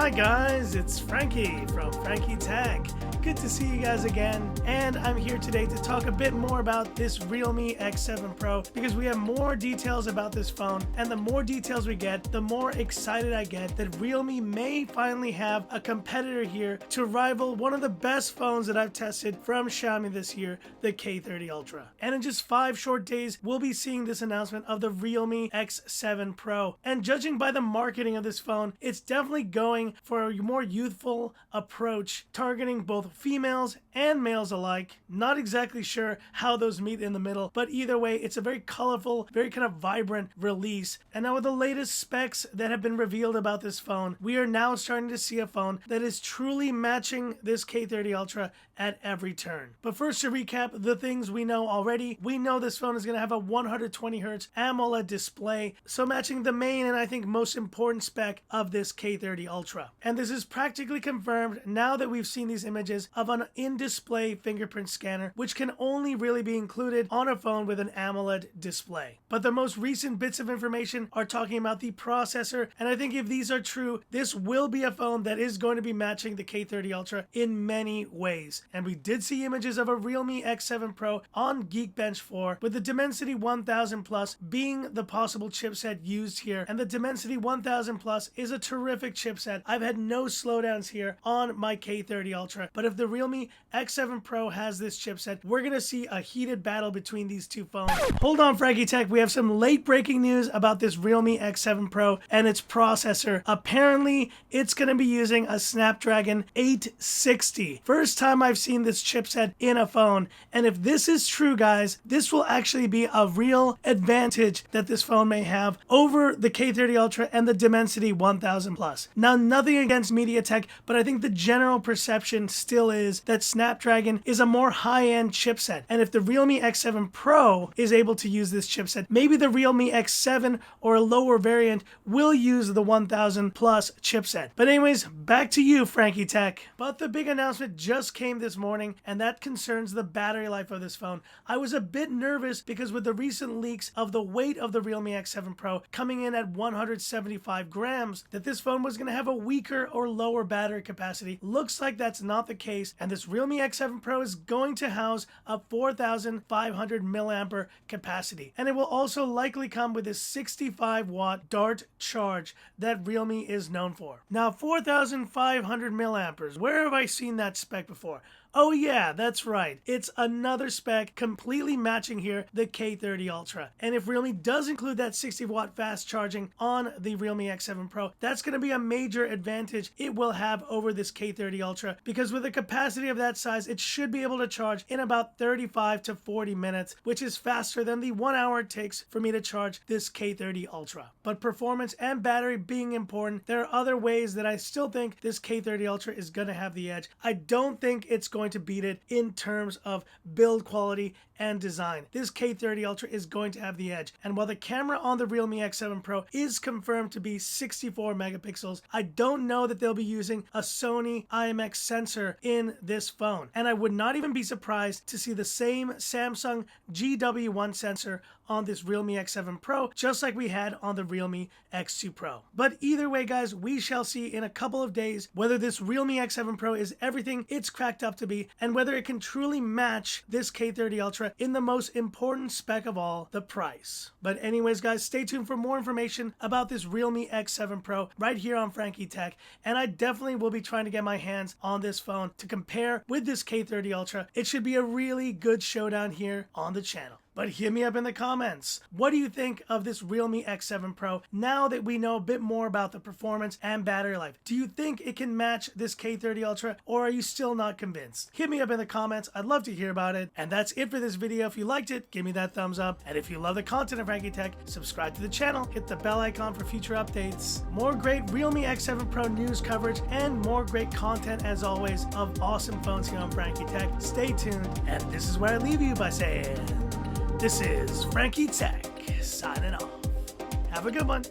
Hi guys, it's Frankie from Frankie Tech. Good to see you guys again, and I'm here today to talk a bit more about this Realme X7 Pro because we have more details about this phone, and the more details we get, the more excited I get that Realme may finally have a competitor here to rival one of the best phones that I've tested from Xiaomi this year, the K30 Ultra. And in just 5 short days, we'll be seeing this announcement of the Realme X7 Pro. And judging by the marketing of this phone, it's definitely going for a more youthful approach, targeting both females and males alike. Not exactly sure how those meet in the middle, but either way, it's a very colorful, very kind of vibrant release. And now with the latest specs that have been revealed about this phone, we are now starting to see a phone that is truly matching this K30 Ultra at every turn. But first, to recap the things we know already, we know this phone is going to have a 120Hz AMOLED display, so matching the main and I think most important spec of this K30 Ultra. And this is practically confirmed now that we've seen these images of an in-display fingerprint scanner, which can only really be included on a phone with an AMOLED display. But the most recent bits of information are talking about the processor, and I think if these are true, this will be a phone that is going to be matching the K30 Ultra in many ways. And we did see images of a Realme X7 Pro on Geekbench 4, with the Dimensity 1000 Plus being the possible chipset used here. And the Dimensity 1000 Plus is a terrific chipset. I've had no slowdowns here on my K30 Ultra, but if the Realme X7 Pro has this chipset, we're gonna see a heated battle between these two phones. Hold on, Frankie Tech, we have some late breaking news about this Realme X7 Pro and its processor. Apparently, it's gonna be using a Snapdragon 860. First time I've seen this chipset in a phone, and if this is true, guys, this will actually be a real advantage that this phone may have over the K30 Ultra and the Dimensity 1000 Plus. Now, nothing against MediaTek, but I think the general perception still is that Snapdragon is a more high-end chipset, and if the Realme X7 Pro is able to use this chipset, maybe the Realme X7 or a lower variant will use the 1000 Plus chipset. But anyways, back to you, Frankie Tech. But the big announcement just came this morning, and that concerns the battery life of this phone. I was a bit nervous because with the recent leaks of the weight of the Realme X7 Pro coming in at 175 grams, that this phone was going to have a weaker or lower battery capacity. Looks like that's not the case, and this Realme X7 Pro is going to house a 4500 milliampere capacity, and it will also likely come with a 65 watt Dart charge that Realme is known for. Now, 4500 milliamperes, where have I seen that spec before? Oh yeah, that's right. It's another spec completely matching here the K30 Ultra. And if Realme does include that 60 watt fast charging on the Realme X7 Pro, that's going to be a major advantage it will have over this K30 Ultra, because with a capacity of that size, it should be able to charge in about 35 to 40 minutes, which is faster than the 1 hour it takes for me to charge this K30 Ultra. But performance and battery being important, there are other ways that I still think this K30 Ultra is going to have the edge. I don't think it's going to beat it in terms of build quality and design. This K30 Ultra is going to have the edge. And while the camera on the Realme X7 Pro is confirmed to be 64 megapixels, I don't know that they'll be using a Sony IMX sensor in this phone. And I would not even be surprised to see the same Samsung GW1 sensor on this Realme X7 Pro, just like we had on the Realme X2 Pro. But either way, guys, we shall see in a couple of days whether this Realme X7 Pro is everything it's cracked up to be, and whether it can truly match this K30 Ultra in the most important spec of all, the price. But anyways, guys, stay tuned for more information about this Realme X7 Pro right here on Frankie Tech, and I definitely will be trying to get my hands on this phone to compare with this K30 Ultra. It should be a really good showdown here on the channel. But hit me up in the comments. What do you think of this Realme X7 Pro now that we know a bit more about the performance and battery life? Do you think it can match this K30 Ultra, or are you still not convinced? Hit me up in the comments. I'd love to hear about it. And that's it for this video. If you liked it, give me that thumbs up. And if you love the content of Frankie Tech, subscribe to the channel, hit the bell icon for future updates. More great Realme X7 Pro news coverage and more great content as always of awesome phones here on Frankie Tech. Stay tuned. And this is where I leave you by saying, this is Frankie Tech signing off. Have a good one.